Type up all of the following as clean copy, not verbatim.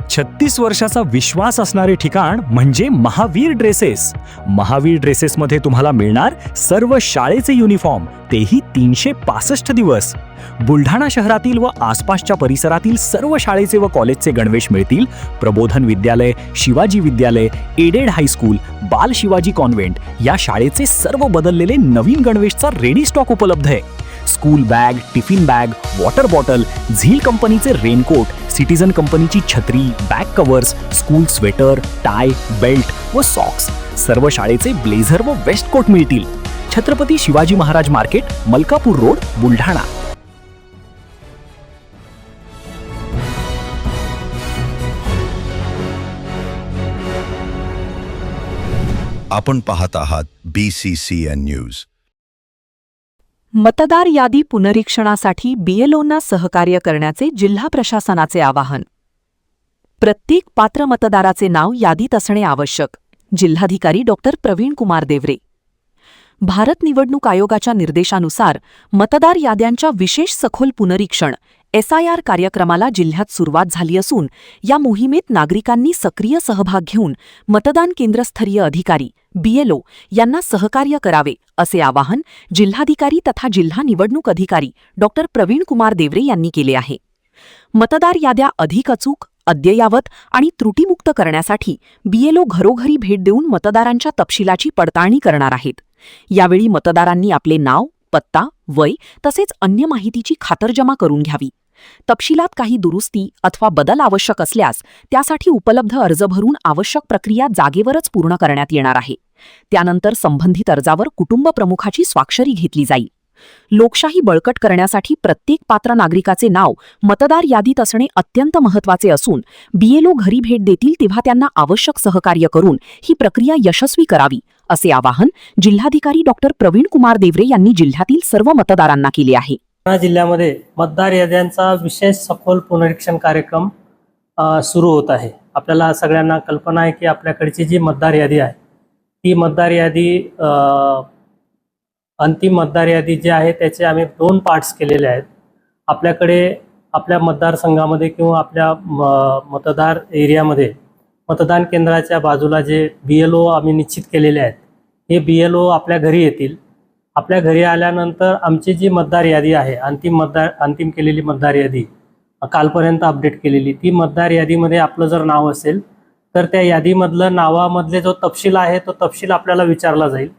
36 वर्षाचा विश्वास असणारे ठिकाण म्हणजे महावीर ड्रेसेस. महावीर ड्रेसेसमध्ये तुम्हाला मिळणार सर्व शाळेचे युनिफॉर्म, तेही 365 दिवस. बुलढाणा शहरातील व आसपासच्या परिसरातील सर्व शाळेचे व कॉलेजचे गणवेश मिळतील. प्रबोधन विद्यालय, शिवाजी विद्यालय, एडेड हायस्कूल, बाल शिवाजी कॉन्व्हेंट या शाळेचे सर्व बदललेले नवीन गणवेशचा रेडी स्टॉक उपलब्ध आहे. School bag, tiffin bag, water bottle, झील कंपनीचे रेनकोट, सिटीजन कंपनीची छत्री, back covers, school sweater, tie, belt व सॉक्स, सर्व शाळेचे ब्लेझर व वेस्ट कोट मिळतील. Chhatrapati Shivaji Maharaj market, Malkapur road, Buldhana. आपण पाहत आहात BCCN न्यूज. मतदार यादी पुनरीक्षणासाठी BLOंना सहकार्य करण्याचे जिल्हा प्रशासनाचे आवाहन. प्रत्येक पात्र मतदाराचे नाव यादीत असणे आवश्यक. जिल्हाधिकारी डॉ. प्रवीण कुमार देवरे. भारत निवडणूक आयोगाच्या निर्देशानुसार मतदार याद्यांच्या विशेष सखोल पुनरीक्षण SIR कार्यक्रमाला जिल्ह्यात सुरुवात झाली असून या मोहिमेत नागरिकांनी सक्रिय सहभाग घेऊन मतदान केंद्रस्तरीय अधिकारी BLO यांना सहकार्य करावे असे आवाहन जिल्हाधिकारी तथा जिल्हा निवडणूक अधिकारी डॉ. प्रवीण कुमार देवरे यांनी केले आहे. मतदार याद्या अधिक अचूक, अद्ययावत आणि त्रुटीमुक्त करण्यासाठी BLO घरोघरी भेट देऊन मतदारांच्या तपशिलाची पडताळणी करणार आहेत. यावेळी मतदारांनी आपले नाव, पत्ता, वय तसेच अन्य माहितीची खातरजमा करून घ्यावी. तपशिलात काही दुरुस्ती अथवा बदल आवश्यक असल्यास त्यासाठी उपलब्ध अर्ज भरून आवश्यक प्रक्रिया जागेवरच पूर्ण करण्यात येणार आहे. त्यानंतर संबंधित अर्जावर कुटुंब प्रमुखाची स्वाक्षरी घेतली जाईल. लोकशाही बळकट करण्यासाठी प्रत्येक पात्र नागरिकाचे नाव मतदार यादीत असणे अत्यंत महत्त्वाचे असून BLO घरी भेट देतील तेव्हा त्यांना आवश्यक सहकार्य करून ही प्रक्रिया यशस्वी करावी असे आवाहन जिल्हाधिकारी डॉ. प्रवीण कुमार देवरे यांनी जिल्ह्यातील सर्व मतदारांना केले आहे. जिल्ह्यामध्ये मतदार याद्यांचा विशेष सखोल पुनरीक्षण कार्यक्रम सुरू होत आहे. आपल्याला सगळ्यांना कल्पना आहे की आपल्याकडची जी मतदार यादी आहे ती मतदार यादी अंतिम मतदार यादी जी आहे त्याचे आम्ही 2 पार्ट्स केलेले आहेत. आपल्याकडे आपल्या मतदारसंघामध्ये किंवा आपल्या मतदार एरियामध्ये मतदान केंद्राच्या बाजूला जे BLO आम्ही निश्चित केलेले आहेत हे BLO आपल्या घरी येतील. आपल्या घरी आल्यानंतर आमची जी मतदार यादी आहे अंतिम केलेली मतदार यादी कालपर्यंत अपडेट केलेली ती मतदार यादीमध्ये आपलं जर नाव असेल तर त्या यादीमधलं नावामधले जो तपशील आहे तो तपशील आपल्याला विचारला जाईल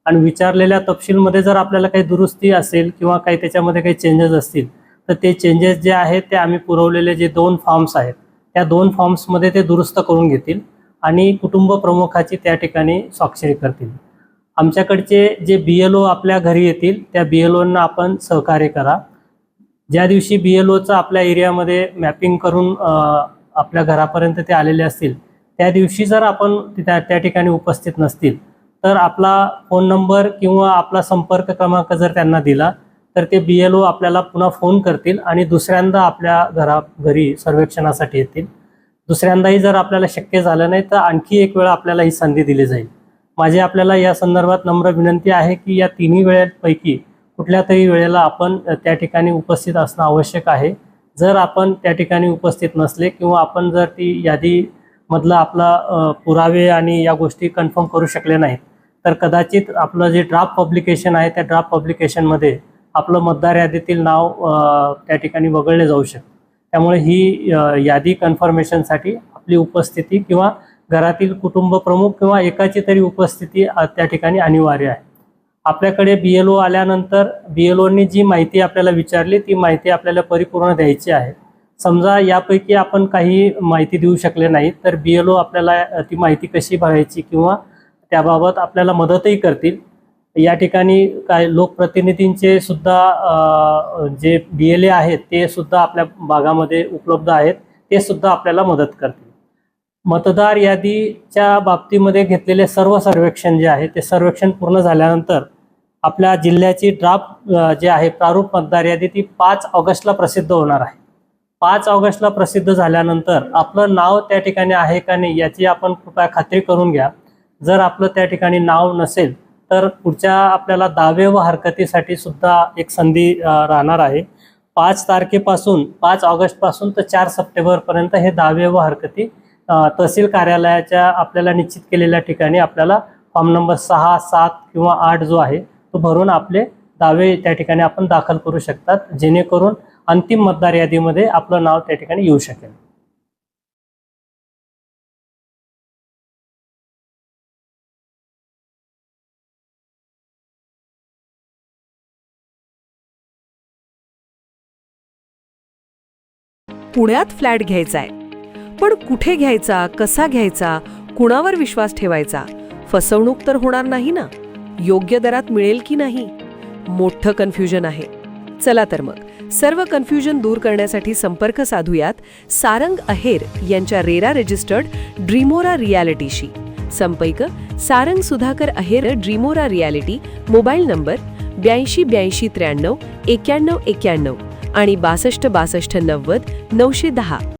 आणि विचारलेल्या तपशीलमध्ये जर आपल्याला काही दुरुस्ती असेल किंवा काही त्याच्यामध्ये काही चेंजेस असतील तर ते चेंजेस जे आहेत ते आम्ही पुरवलेले जे 2 फॉर्म्स आहेत त्या 2 फॉर्म्समध्ये ते दुरुस्त करून घेतील आणि कुटुंब प्रमुखाची त्या ठिकाणी स्वाक्षरी करतील. आमच्याकडचे जे BLO आपल्या घरी येतील त्या BLOंना आपण सहकार्य करा. ज्या दिवशी BLOचं आपल्या एरियामध्ये मॅपिंग करून आपल्या घरापर्यंत ते आलेले असतील त्या दिवशी जर आपण त्या ठिकाणी उपस्थित नसतील तर आपला फोन नंबर किंवा आपला संपर्क क्रमांक जर त्यांना दिला तर ते BLO आपल्याला पुन्हा फोन करतील आणि दुसऱ्यांदा आपल्या घरी सर्वेक्षणासाठी येतील. दुसऱ्यांदाही जर आपल्याला शक्य झालं नाही तर आणखी एक वेळा आपल्याला ही संधी दिली जाईल. माझी आपल्याला या संदर्भात नम्र विनंती आहे की या तिन्ही वेळेपैकी कुठल्या तरी वेळेला आपण त्या ठिकाणी उपस्थित असणं आवश्यक आहे. जर आपण त्या ठिकाणी उपस्थित नसले किंवा आपण जर ती यादीमधलं आपला पुरावे आणि या गोष्टी कन्फर्म करू शकले नाहीत तर कदाचित आपलं जे ड्राफ्ट पब्लिकेशन आहे त्या ड्राफ्ट पब्लिकेशनमध्ये आपलं मतदार यादीतील नाव त्या ठिकाणी वगळले जाऊ शकतं. त्यामुळे ही यादी कन्फर्मेशनसाठी आपली उपस्थिती किंवा घरातील कुटुंब प्रमुख किंवा एकाची तरी उपस्थिती त्या ठिकाणी अनिवार्य आहे. आपल्याकडे BLO आल्यानंतर BLOंनी जी माहिती आपल्याला विचारली ती माहिती आपल्याला परिपूर्ण द्यायची आहे. समजा यापैकी आपण काही माहिती देऊ शकले नाही तर BLO आपल्याला ती माहिती कशी भरायची किंवा त्याबाबत आपल्याला मदतही करतील. या ठिकाणी काय लोकप्रतिनिधींचे सुद्धा जे BLA आहेत ते सुद्धा आपल्या भागामध्ये उपलब्ध आहेत, ते सुद्धा आपल्याला मदत करतील. मतदार यादीच्या बाबतीमध्ये घेतलेले सर्व सर्वेक्षण जे आहे ते सर्वेक्षण पूर्ण झाल्यानंतर आपल्या जिल्ह्याची ड्राफ्ट जे आहे प्रारूप मतदार यादी ती 5 ऑगस्टला प्रसिद्ध होणार आहे. 5 ऑगस्टला प्रसिद्ध झाल्यानंतर आपलं नाव त्या ठिकाणी आहे का नाही याची आपण कृपया खात्री करून घ्या. जर आपलं त्या ठिकाणी नाव नसेल तर पुढच्या आपल्याला दावे व हरकतीसाठी सुद्धा एक संधी राहणार आहे. 5 ऑगस्टपासून तर 4 सप्टेंबरपर्यंत हे दावे व हरकती तहसील कार्यालयाच्या आपल्याला निश्चित केलेल्या ठिकाणी आपल्याला फॉर्म नंबर 6, 7 किंवा 8 जो आहे तो भरून आपले दावे त्या ठिकाणी आपण दाखल करू शकतात, जेणेकरून अंतिम मतदार यादीमध्ये आपलं नाव त्या ठिकाणी येऊ शकेल. पुण्यात फ्लॅट घ्यायचाय, पण कुठे घ्यायचा, कसा घ्यायचा, कुणावर विश्वास ठेवायचा? फसवणूक तर होणार नाही ना? योग्य दरात मिळेल की नाही? मोठं कन्फ्युजन आहे. चला तर मग सर्व कन्फ्युजन दूर करण्यासाठी संपर्क साधूयात सारंग अहेर यांच्या रेरा रजिस्टर्ड ड्रीमोरा रियालिटीशी. संपर्क सारंग सुधाकर अहेर, ड्रीमोरा रियालिटी. मोबाईल नंबर 82 83 93 91 आणि 62 62 90 910.